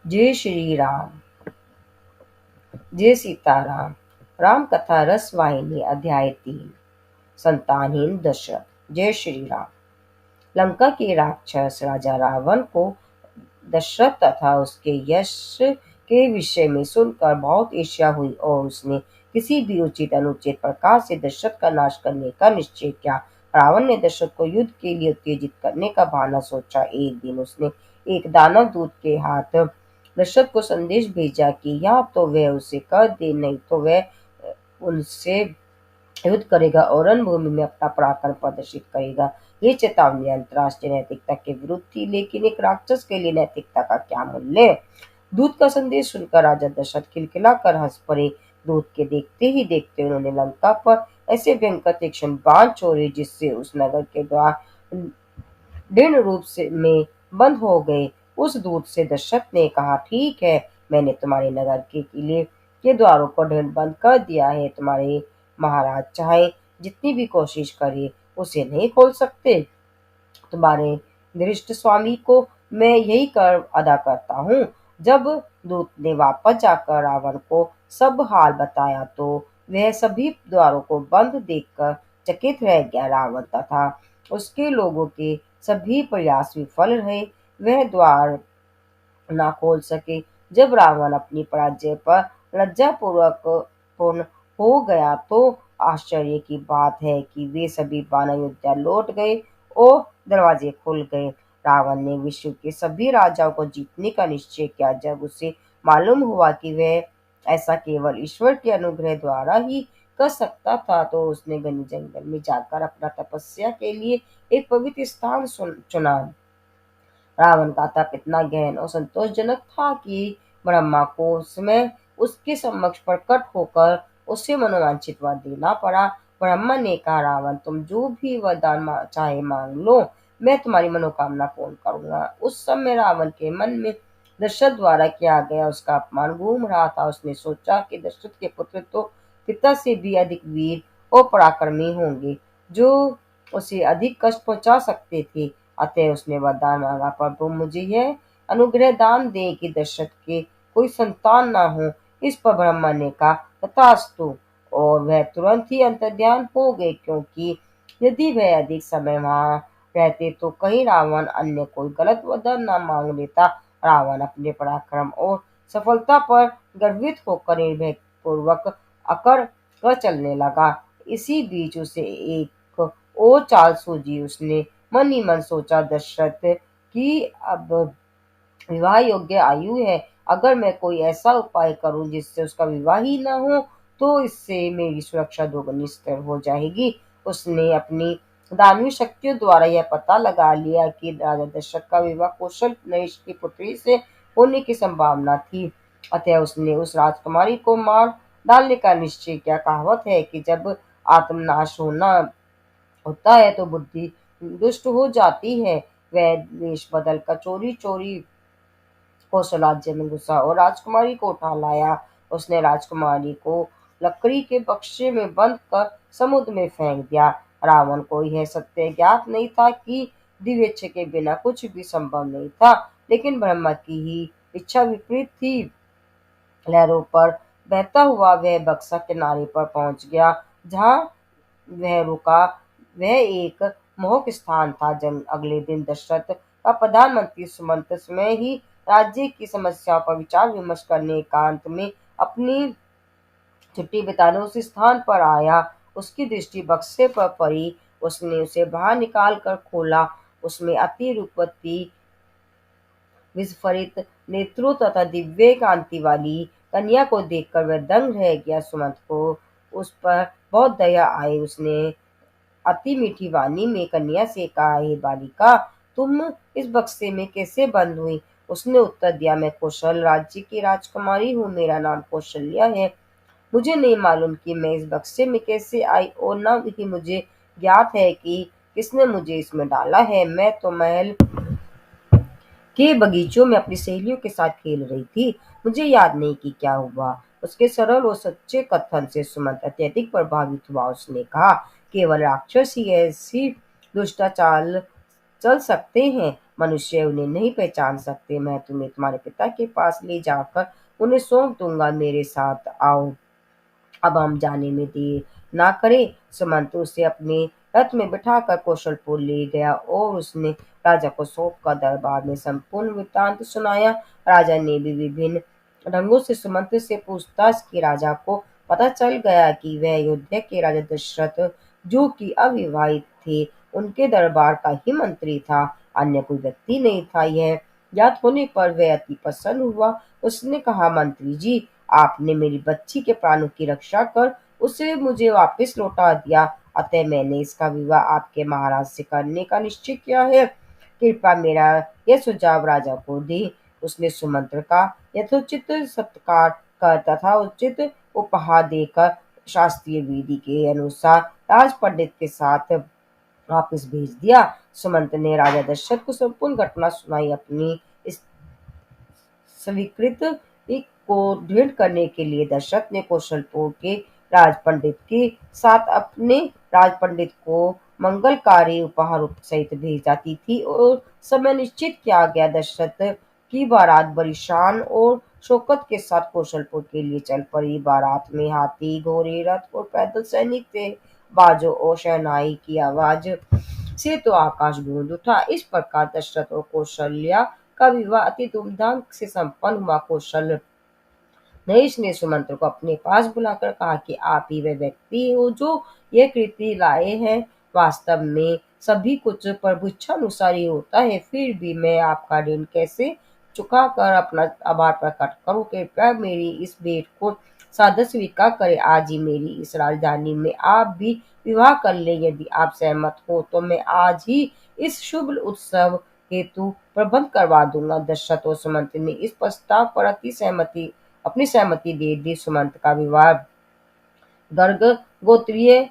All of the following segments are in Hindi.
जय श्री राम। जय सीताराम। राम कथा रस वाहिनी अध्याय 3। संतानहीन दशरथ। जय श्री राम। लंका के राक्षस राजा रावण को दशरथ तथा उसके यश के विषय में सुनकर बहुत ईर्ष्या हुई और उसने किसी भी उचित अनुचित प्रकार से दशरथ का नाश करने का निश्चय किया। रावण ने दशरथ को युद्ध के लिए उत्तेजित करने का बहाना सोचा। एक दिन उसने एक दानव दूत के हाथ दशरथ को संदेश भेजा कि या तो वह उसे कर दे, नहीं तो वह उनसे युद्ध करेगा और रणभूमि में अपना पराक्रम प्रदर्शित करेगा। ये चेतावनी अंतर्राष्ट्रीय नैतिकता के विरुद्ध थी, लेकिन एक राक्षस के लिए नैतिकता का क्या मूल्य। दूत का संदेश सुनकर राजा दशरथ खिलखिलाकर हंस पड़े। दूत के देखते ही देखते उन्होंने लंका पर ऐसे भयंकर तीक्ष्ण बाण छोड़े जिससे उस नगर के द्वार दृढ़ रूप से में बंद हो गए। उस दूत से दशरथ ने कहा, ठीक है, मैंने तुम्हारे नगर के किले के द्वारों को दृढ़ बंद कर दिया है। तुम्हारे महाराज चाहे जितनी भी कोशिश करे उसे नहीं खोल सकते। तुम्हारे धृष्ट स्वामी को मैं यही कर अदा करता हूँ। जब दूत ने वापस जाकर रावण को सब हाल बताया तो वह सभी द्वारों को बंद देखकर चकित रह गया। रावण तथा उसके लोगों के सभी प्रयास विफल रहे। वह द्वार ना खोल सके। जब रावण अपनी पराजय पर लज्जापूर्वक पूर्ण हो गया तो आश्चर्य की बात है कि वे सभी बाण अयोध्या लौट गए और दरवाजे खुल गए। रावण ने विश्व के सभी राजाओं को जीतने का निश्चय किया। जब उसे मालूम हुआ कि वह ऐसा केवल ईश्वर के अनुग्रह द्वारा ही कर सकता था, तो उसने घने जंगल में जाकर अपना तपस्या के लिए एक पवित्र स्थान चुना। रावण का तप इतना गहन और संतोषजनक था कि ब्रह्मा को उसमें उसके समक्ष प्रकट होकर उससे मनोवांछित वर देना पड़ा। ब्रह्मा ने कहा, रावण, तुम जो भी वरदान चाहे मांग लो, मैं तुम्हारी मनोकामना पूर्ण करूंगा। उस समय रावण के मन में दशरथ द्वारा किया गया उसका अपमान घूम रहा था। उसने सोचा कि दशरथ के पुत्र तो पिता से भी अधिक वीर और पराक्रमी होंगे, जो उसे अधिक कष्ट पहुंचा सकते थे। अतः उसने वरदान मांगा, प्रभु, मुझे यह अनुग्रह दान दे कि दशरथ के कोई संतान न हो। इस पर ब्रह्मा ने कहा, तथास्तु, और वह तुरंत ही अंतर्ध्यान हो गए, क्योंकि यदि वह अधिक समय वहां रहते तो कहीं रावण अन्य कोई गलत वरदान न मांग लेता। रावण अपने पराक्रम और सफलता पर गर्वित होकर निर्भय पूर्वक अकड़ कर चलने लगा। इसी बीच उसे एक और चाल सूझी। उसने मन ही मन सोचा, दशरथ की अब विवाह योग्य आयु है। अगर मैं कोई ऐसा उपाय करूं जिससे उसका विवाह ही न हो, तो इससे मेरी सुरक्षा दोगुनी स्थिर हो जाएगी। उसने अपनी दानवीय शक्तियों द्वारा यह पता लगा लिया कि राजा दशरथ का विवाह कौशल नरेश की पुत्री से होने की संभावना थी। अतः उसने उस राजकुमारी को मार डालने का निश्चय किया। कहावत है कि जब आत्मनाश होना होता है तो बुद्धि दुष्ट हो जाती है। वह वेश बदलकर चोरी चोरी कौशल राज्य में घुसा और राजकुमारी को उठा लाया। उसने राजकुमारी को लकड़ी के बक्से में बंद कर समुद्र में फेंक दिया। रावण को यह सत्य ज्ञात नहीं था कि दिव्य इच्छा के बिना कुछ भी संभव नहीं था, लेकिन ब्रह्मा की ही इच्छा विपरीत थी। लहरों पर बहता हुआ वह बक्सा किनारे पर पहुंच गया। जहां वह रुका वह एक मोहक स्थान था। जन अगले दिन दशरथ का प्रधानमंत्री सुमंत में ही राज्य की समस्याओं पर विचार विमर्श करने एकांत में अपनी छुट्टी बिताने उस स्थान पर आया। उसकी दृष्टि बक्से पर पड़ी। उसने उसे बाहर निकाल कर खोला। उसमें अति रूपवती विस्फारित नेत्रों तथा दिव्य कांति वाली कन्या को देखकर वह दंग रह गया। सुमंत को उस पर बहुत दया आई। उसने अति मीठी वाणी में कन्या से कहा, हे बालिका, तुम इस बक्से में कैसे बंद हुई? उसने उत्तर दिया, मैं कौशल राज्य की राजकुमारी हूँ। मेरा नाम कौशल्या है। मुझे नहीं मालूम कि मैं इस बक्से में कैसे आई और न ही मुझे ज्ञात है कि किसने मुझे इसमें डाला है। मैं तो महल के बगीचों में अपनी सहेलियों के साथ खेल रही थी। मुझे याद नहीं कि क्या हुआ। उसके सरल और सच्चे कथन से सुमंत अत्यधिक प्रभावित हुआ। उसने कहा, केवल राक्षस ही ऐसी दुष्टाचाल चल सकते हैं। मनुष्य उन्हें नहीं पहचान सकते। मैं तुम्हें तुम्हारे पिता के पास ले जाकर उन्हें सौंप दूंगा। मेरे साथ आओ, अब हम जाने में देर ना करें। सुमंत उसे अपने रथ में बिठाकर कौशलपुर ले गया और उसने राजा को सौंपकर दरबार में संपूर्ण वृत्तांत सुनाया। राजा ने भी विभिन्न ढंगों से सुमंत से पूछताछ की। राजा को पता चल गया कि वह अयोध्या के राजा दशरथ, जो कि अविवाहित थे, उनके दरबार का ही मंत्री था, अन्य कोई व्यक्ति नहीं था। यह ज्ञात होने पर वह अति प्रसन्न हुआ। उसने कहा, मंत्री जी, आपने मेरी बच्ची के प्राणों की रक्षा कर उसे मुझे वापस लौटा दिया, अतः मैंने इसका विवाह आपके महाराज से करने का निश्चय किया है। कृपया मेरा यह सुझाव राजा को दे। उसने सुमंत्र का यथोचित सत्कार कर तथा उचित उपहार देकर शास्त्रीय विधि के अनुसार राज पंडित के साथ वापस भेज दिया। सुमंत ने राजा दशरथ को संपूर्ण घटना सुनाई। अपनी इस स्वीकृत को दृढ़ करने के लिए दशरथ ने कौशलपुर के राज पंडित के साथ अपने राज पंडित को मंगलकारी उपहार सहित भेज जाती थी और समय निश्चित किया गया। दशरथ की बारात बड़ी शान और शौकत के साथ कौशलपुर के लिए चल पड़ी। बारात में हाथी, घोड़े, रथ और पैदल सैनिक थे। बाजों और शहनाई की आवाज से तो आकाश गूंज उठा। इस प्रकार दशरथ और कौशल्या का विवाह अति धूमधाम से संपन्न हुआ। कौशल नरेश ने सुमंत्र को अपने पास बुलाकर कहा कि आप ही वह व्यक्ति हो जो ये कृति लाए हैं। वास्तव में सभी कुछ प्रभु इच्छा अनुसार ही होता है, फिर भी मैं आपका ऋण कैसे चुका कर अपना आभार प्रकट करूं। कृपया मेरी इस भेंट को सादर स्वीकार करें। आज ही मेरी इस राजधानी में आप भी विवाह कर ले। यदि आप सहमत हो तो मैं आज ही इस शुभ उत्सव हेतु प्रबंध करवा दूंगा। दशरथ और सुमंत ने इस प्रस्ताव पर अपनी सहमति दे दी। सुमंत का विवाह गर्ग गोत्रीय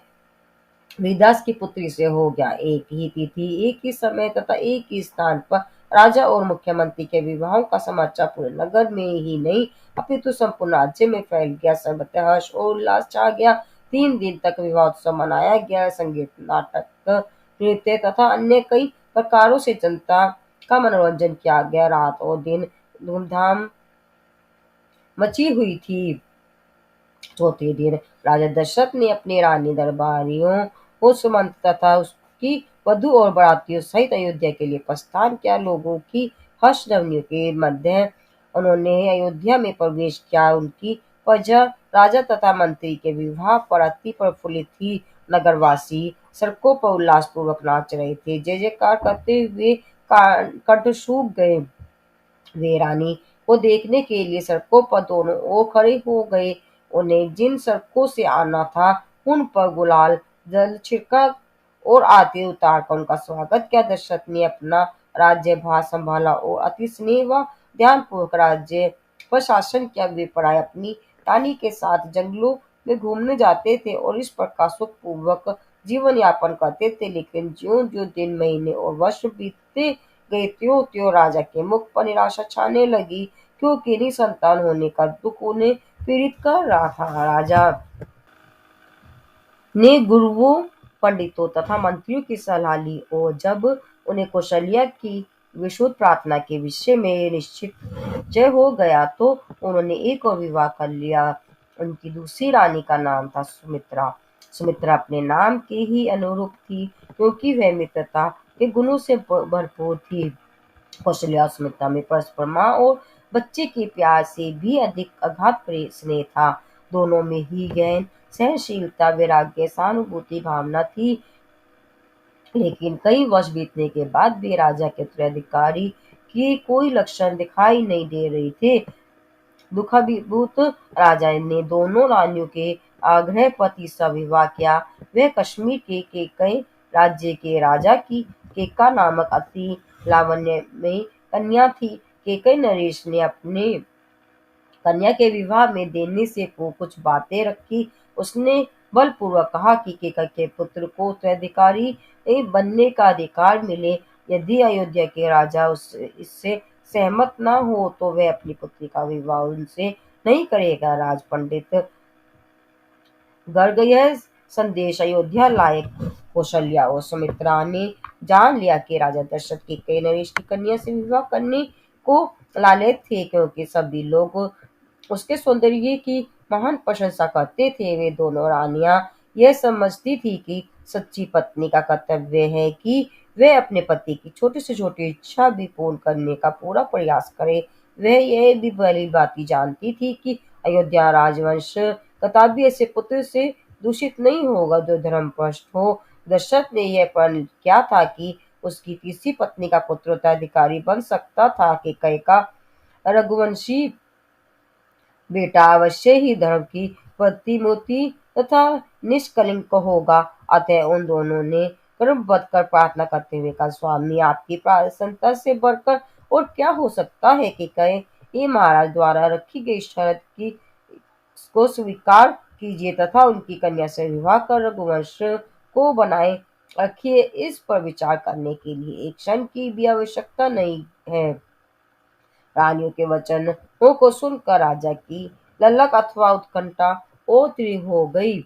विदास की पुत्री से हो गया। एक ही तिथि, एक ही समय तथा एक ही स्थान पर राजा और मुख्यमंत्री के विवाहों का समाचार पूरे नगर में ही नहीं अपितु संपूर्ण राज्य में फैल गया। सर्वत्र हर्ष और उल्लास छा गया। 3 दिन तक विवाह उत्सव मनाया गया। संगीत, नाटक, नृत्य तथा अन्य कई प्रकारों से जनता का मनोरंजन किया गया। रात और दिन धूमधाम मची हुई थी। चौथे दिन राजा दशरथ ने अपने रानी दरबारियों को सुमंत तथा उसकी वधु और बारातियों सहित अयोध्या के लिए प्रस्थान किया। लोगों की हर्ष ध्वनियों के मध्य उन्होंने अयोध्या में प्रवेश किया। उनकी प्रजा राजा तथा मंत्री के विवाह पर अति प्रफुल्लित थी। नगरवासी सड़कों पर उल्लास पूर्वक नाच रहे थे, जय जयकार करते हुए कंठ सूख गए। वे रानी को देखने के लिए सड़कों पर दोनों ओर खड़े हो गए। उन्हें जिन सड़कों से आना था उन पर गुलाल जल छिड़का और आरती उतारकर उनका स्वागत किया। दशरथ ने अपना राज्यभार संभाला और अति स्नेह व ध्यानपूर्वक राज्य पर शासन किया। वे पराए अपनी रानी के साथ जंगलों में घूमने जाते थे और इस प्रकार सुखपूर्वक जीवन यापन करते थे। लेकिन ज्यों ज्यों दिन, महीने और वर्ष बीतते गए, त्यों त्यों राजा के मुख पर निराशा छाने लगी, क्योंकि निसंतान होने का दुख उन्हें पीड़ित कर रहा था। राजा ने गुरुओं, पंडितों तथा मंत्रियों की सलाह ली और जब उन्हें कौशल्या की विशुद्ध प्रार्थना के विषय में निश्चय हो गया तो उन्होंने एक और विवाह कर लिया। उनकी दूसरी रानी का नाम था सुमित्रा। सुमित्रा अपने नाम के ही अनुरूप थी, क्योंकि वह मित्रता के गुणों से भरपूर थी। कौशल्या और सुमित्रा में परस्पर माँ और बच्चे के प्यार से भी अधिक अगाध स्नेह था। दोनों में ही ज्ञान, सहनशीलता, वैराग्य, सहानुभूति भावना थी। लेकिन कई वर्ष बीतने के बाद भी राजा के उत्तराधिकारी के कोई लक्षण दिखाई नहीं दे रहे थे। दुखाभिभूत राजा ने दोनों रानियों के आग्रह पर तीसरा विवाह किया। वह कश्मीर के केकई राज्य के राजा की केका नामक अति लावण्यमयी कन्या थी। केकई नरेश ने अपने कन्या के विवाह में देने से कुछ बातें रखी। उसने बलपूर्वक कहा कि केकई के पुत्र को उत्तराधिकारी बनने का अधिकार मिले। यदि अयोध्या के राजा इससे सहमत न हो तो वह अपनी पुत्री का विवाह उनसे नहीं करेगा। राज पंडित गर्ग यह संदेश अयोध्या लाए कौशल्या और सुमित्रा ने जान लिया कि राजा दशरथ के कई नरेश की कन्या से विवाह करने को लाले थे, क्योंकि सभी लोग उसके सौंदर्य की महान प्रशंसा करते थे। वे दोनों रानियां यह समझती थी कि सच्ची पत्नी का कर्तव्य है कि वे अपने पति की छोटी से छोटी इच्छा भी पूर्ण करने का पूरा प्रयास करे। वह यह भी भली भांति जानती थी कि अयोध्या राजवंश कदापि ऐसे पुत्र से दूषित नहीं होगा जो धर्मभ्रष्ट हो। दशरथ ने यह प्रण किया था कि उसकी तीसरी पत्नी का पुत्र उत्तराधिकारी बन सकता था कि कई का रघुवंशी बेटा अवश्य ही धर्म की प्रतिमूर्ति तथा निष्कलंक होगा। अतः उन दोनों ने कर्मबद्ध कर प्रार्थना करते हुए कहा, स्वामी आपकी प्रसन्नता से बढ़कर और क्या हो सकता है कि कहे ये महाराज द्वारा रखी गई शर्त की को स्वीकार कीजिए तथा उनकी कन्या से विवाह कर रघुवंश को बनाए रखिए। इस पर विचार करने के लिए एक क्षण की भी आवश्यकता नहीं है। रानियों के वचनों को सुनकर राजा की ललक अथवा उत्कंठा और तीव्र हो गई।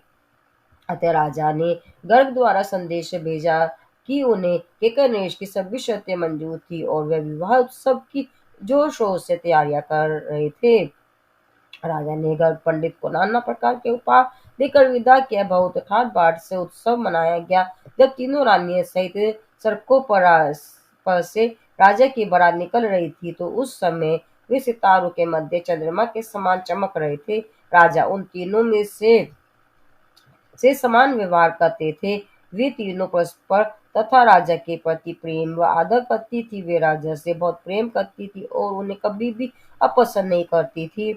अतः राजा ने गर्ग द्वारा संदेश भेजा कि उन्हें केकय नरेश की सभी शर्तें मंजूर थी और वे विवाह उत्सव की जोर शोर से तैयारियां कर रहे थे। राजा ने गर्ग पंडित को नाना प्रकार के उपहार देकर विदा किया। बहुत ठाट बाट से उत्सव मनाया गया। जब तीनों रानियां सहित सड़कों पर से राजा की बारात निकल रही थी तो उस समय वे सितारों के मध्य चंद्रमा के समान चमक रहे थे। राजा उन तीनों में से समान व्यवहार करते थे। वे तीनों परस्पर तथा राजा के प्रति प्रेम व आदर करती थी। वे राजा से बहुत प्रेम करती थी और उन्हें कभी भी अपसंद नहीं करती थी।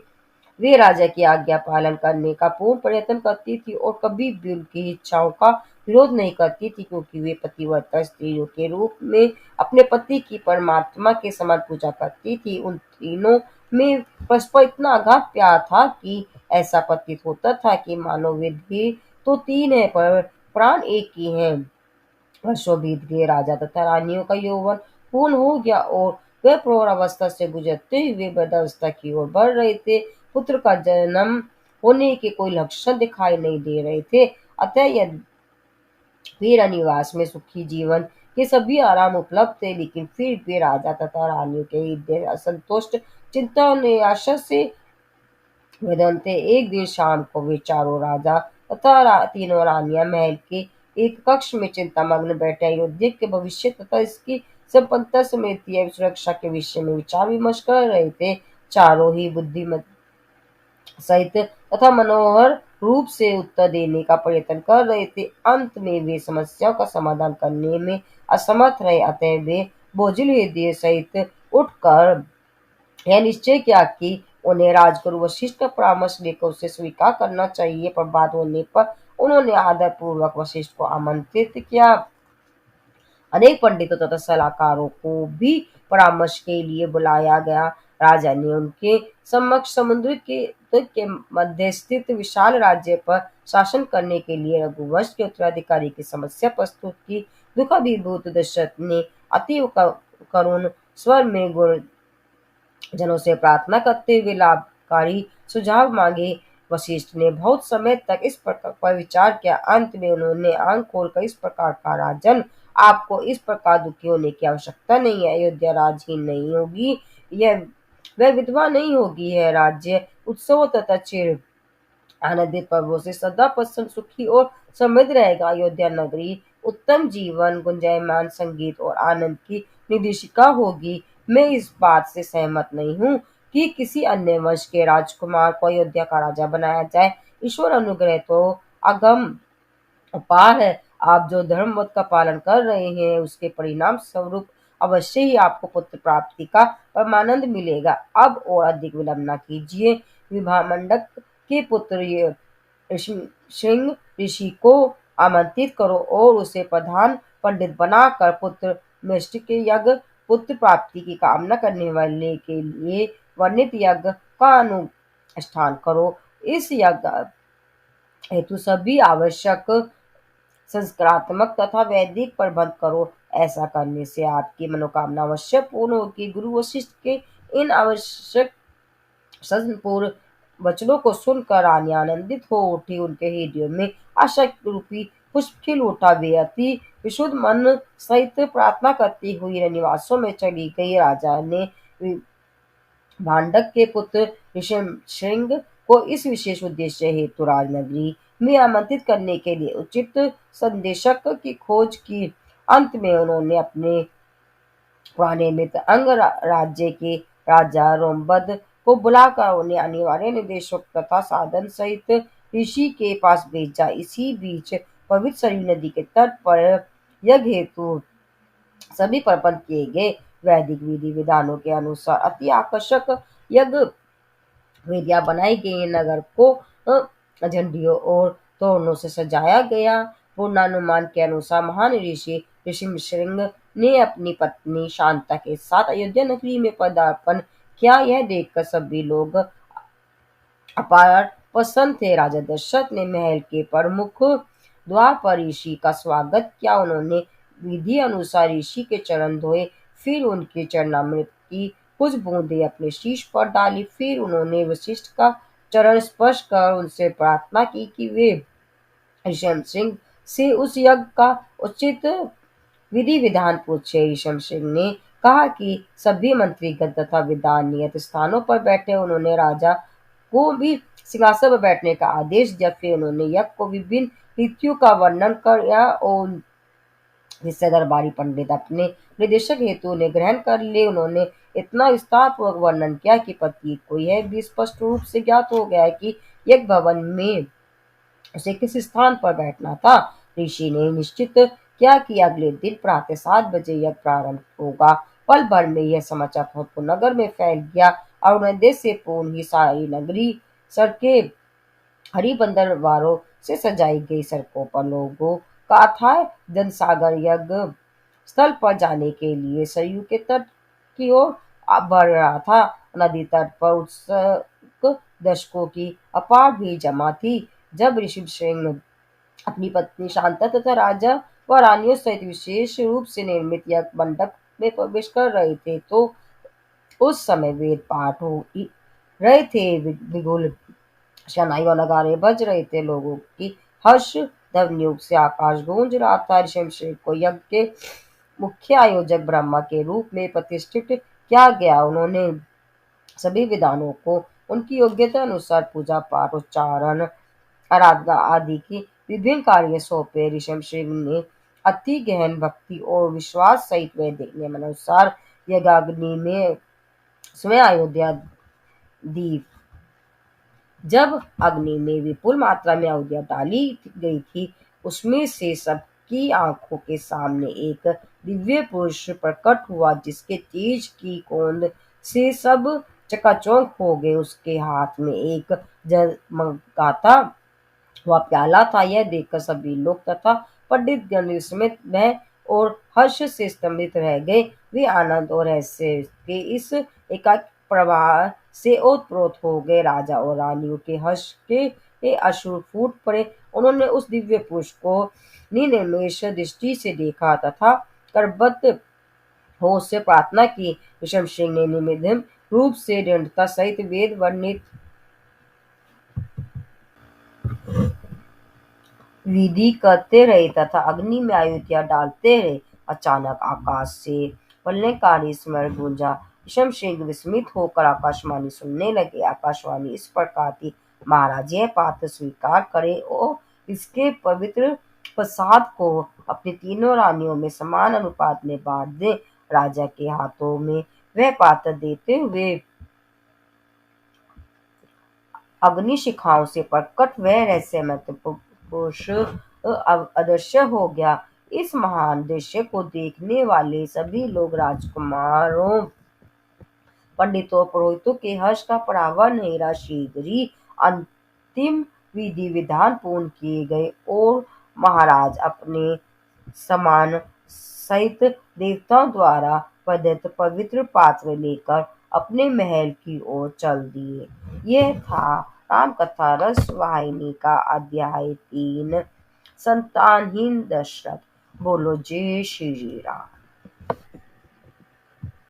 वे राजा की आज्ञा पालन करने का पूर्ण प्रयत्न करती थी और कभी भी उनकी इच्छाओं का विरोध नहीं करती थी, क्योंकि वे पतिव्रता स्त्रियों के रूप में अपने पति की परमात्मा के समान पूजा करती थी। उन तीनों में परस्पर इतना अगाध प्यार था कि ऐसा प्रतीत होता था कि मानो वे देह तो तीन है पर प्राण एक ही हैं। वर्षों बीत गए। राजा तथा रानियों का यौवन पूर्ण हो गया और वे प्रौढ़ावस्था से गुजरते हुए वृद्धावस्था की ओर बढ़ रहे थे। पुत्र का जन्म होने के कोई लक्षण दिखाई नहीं दे रहे थे। अतः यदि वीर निवास में सुखी जीवन के सभी आराम उपलब्ध थे, लेकिन फिर भी राजा तथा रानियों के हृदय असंतुष्ट, चिंता और निराशा से वेदंते। एक दिन शाम को वे चारों राजा तथा तीनों रानियां महल के एक कक्ष में चिंतामग्न बैठे अयोध्या के भविष्य तथा इसकी संपन्नता समृद्धि एवं सुरक्षा के विषय में विचार विमर्श कर रहे थे। चारों ही बुद्धिमत सहित तथा मनोहर रूप से उत्तर देने का प्रयत्न कर रहे थे। अंत में वे समस्याओं का समाधान करने में असमर्थ रहे। अतः वे बोझिल हृदय सहित उठकर यह निश्चय किया कि उन्हें राजगुरु वशिष्ठ का परामर्श लेकर उसे स्वीकार करना चाहिए। पर बात होने पर उन्होंने आदर पूर्वक वशिष्ठ को आमंत्रित किया। अनेक पंडितों तथा सलाहकारों को भी परामर्श के लिए बुलाया गया। राजा ने उनके समक्ष समुद्र के मध्य स्थित विशाल राज्य पर शासन करने के लिए रघुवंश के उत्तराधिकारी की समस्या प्रस्तुत की। दुखाभिभूत दशरथ ने अति करुण स्वर में जनों से प्रार्थना करते हुए लाभकारी सुझाव मांगे। वशिष्ठ ने बहुत समय तक इस पर विचार किया। अंत में उन्होंने आंख खोलकर इस प्रकार कहा, राजन, आपको इस प्रकार दुखी होने की आवश्यकता नहीं है। अयोध्या राजहीन नहीं होगी, यह वह विधवा नहीं होगी। यह राज्य उत्सव तथा चिर आनंदित पर्वों से सदा प्रसन्न, सुखी और समृद्ध रहेगा। अयोध्या नगरी उत्तम जीवन, गुंजायमान संगीत और आनंद की निर्देशिका होगी। मैं इस बात से सहमत नहीं हूँ कि किसी अन्य वंश के राजकुमार को अयोध्या का राजा बनाया जाए। ईश्वर अनुग्रह तो अगम अपार है। आप जो धर्म मत का पालन कर रहे हैं उसके परिणाम स्वरूप अवश्य ही आपको पुत्र प्राप्ति का परमानंद मिलेगा। अब और अधिक विलंब न कीजिए। विवाह मंडप के पुत्र सिंह ऋषि को आमंत्रित करो और उसे प्रधान पंडित बनाकर पुत्र मृष्टि के यज्ञ, पुत्र प्राप्ति की कामना करने वाले के लिए वर्णित यज्ञ का अनुष्ठान करो। इस यज्ञ हेतु सभी आवश्यक संस्कारात्मक तथा वैदिक प्रबंध करो। ऐसा करने से आपकी मनोकामना अवश्य पूर्ण होगी। गुरु वशिष्ठ के इन आवश्यक संपूर्ण वचनों को सुनकर रानी आनंदित हो उठी। उनके हृदय में आशा रूपी पुष्प खिल उठा। वे अति विशुद्ध मन सहित प्रार्थना करती हुई निवासों में चली गई। राजा ने भांडक के पुत्र ऋषिशृंग को इस विशेष उद्देश्य हेतु राजनगरी में आमंत्रित करने के लिए उचित संदेशक की खोज की। अंत में उन्होंने अपने पुराने मित्र अंग राज्य के राजा रोमभद्र को बुलाकर उन्हें अनिवार्य निर्देशों तथा साधन सहित ऋषि के पास भेजा। इसी बीच पवित्र सरयू नदी के तट पर यज्ञ हेतु सभी प्रबंध किए गए। वैदिक विधि विधानों के अनुसार अति आकर्षक यज्ञ वेदियां बनाई गई। नगर को झंडियों और तोरणों से सजाया गया। पूर्वानुमान के अनुसार महान ऋषि ऋषिशृंग ने अपनी पत्नी शांता के साथ अयोध्या नगरी में पदार्पण किया। यह देखकर सभी लोग अपार प्रसन्न थे। राजा दशरथ ने महल के प्रमुख द्वार पर ऋषि का स्वागत किया। उन्होंने विधि अनुसार ऋषि के चरण धोए, फिर उनके चरणामृत की कुछ बूंदें अपने शीश पर डाली। फिर उन्होंने वशिष्ठ का चरण स्पर्श कर उनसे प्रार्थना की कि वे ऋषभ सिंह से उस यज्ञ का उचित विधि विधान पूछे। ऋषभ सिंह ने कहा कि सभी मंत्रीगण तथा विद्वान नियत स्थानों पर बैठे। उन्होंने राजा को भी सिंहासन पर बैठने का आदेश दिया। फिर उन्होंने यज्ञ को विभिन्न रीतियों का वर्णन किया और जिससे दरबारी पंडित अपने निर्देशक हेतु उन्हें ग्रहण कर ले। उन्होंने इतना विस्तार पूर्वक वर्णन किया कि प्रतीक को यह भी स्पष्ट रूप से ज्ञात हो गया कि यज्ञ भवन में उसे किस स्थान पर बैठना था। ऋषि ने निश्चित किया कि अगले दिन प्रातः 7 बजे यज्ञ प्रारंभ होगा। पल भर में यह समाचार भोजपुर नगर में फैल गया और उन्हें से पूर्ण ही सारी नगरी सड़कें हरी बंदरवारों से सजाई गई। सड़कों पर लोगों का अथाह जनसागर यज्ञ स्थल पर जाने के लिए सरयू के तट की ओर बढ़ रहा था। नदी तट पर उत्सुक दर्शकों की अपार भीड़ जमा थी। जब ऋषि सिंह अपनी पत्नी शांता तथा राजा व रानियों सहित विशेष रूप से निर्मित यज्ञ मंडप में प्रवेश कर रहे थे तो उस समय वेद पाठ हो रहे थे। बिगुल शनाई और नगाड़े बज रहे थे। लोगों की हर्ष ध्वनियों से आकाश गूंज रहा था। ऋषभ को यज्ञ के मुख्य आयोजक ब्रह्मा के रूप में प्रतिष्ठित किया गया। उन्होंने सभी विद्वानों को उनकी योग्यता अनुसार पूजा पाठ उच्चारण आराधना आदि की विभिन्न कार्य सौंपे। ऋषभ सिंह ने अति गहन भक्ति और विश्वास सहित वैदिक नियम अनुसार यज्ञाग्नि में स्वयं अयोध्या दी। जब अग्नि में विपुल मात्रा में आहुतियां डाली गई थी, उसमें से सबकी आंखों के सामने एक दिव्य पुरुष प्रकट हुआ जिसके तेज की गोंद से सब चकाचौंध हो गए। उसके हाथ में एक जगमगाता हुआ प्याला था। यह देखकर सभी लोग तथा पंडित गण विस्मित भय और हर्ष से स्तंभित रह गए। वे आनंद और रहस्य के इस एकाकी प्रवाह से ओतप्रोत हो गए। राजा और रानियों के हर्ष के अश्रु फूट पड़े। उन्होंने उस दिव्य पुरुष को निर्निमेष दृष्टि से देखा तथा करबद्ध हो उससे प्रार्थना की। ऋषभ सिंह ने निर्विघ्न रूप से दृढ़ता सहित वेद वर्णित विधि करते रहे तथा अग्नि में आहुतियां डालते रहे। अचानक आकाश से प्रलयकारी स्वर गूंजा। ऋषभ सिंह विस्मित होकर आकाशवाणी सुनने लगे। आकाशवाणी इस प्रकार थी, महाराज यह पात्र स्वीकार करे और इसके पवित्र प्रसाद को अपनी तीनों रानियों में समान अनुपात में बांट दे। राजा के हाथों में वह पात्र देते हुए अग्नि शिखाओं से प्रकट वह रहस्यमय पुरुष अदृश्य हो गया। इस महान दृश्य को देखने वाले सभी लोग राजकुमारों पंडितों पुरोहितों के हर्ष का परावर नहीं रहा। शीघ्र ही अंतिम विधि विधान पूर्ण किए गए और महाराज अपने समान सहित देवताओं द्वारा प्रदत्त पवित्र पात्र लेकर अपने महल की ओर चल दिए। यह था राम कथा रस वाहिनी का अध्याय 3 संतानहीन दशरथ। बोलो जय श्री राम।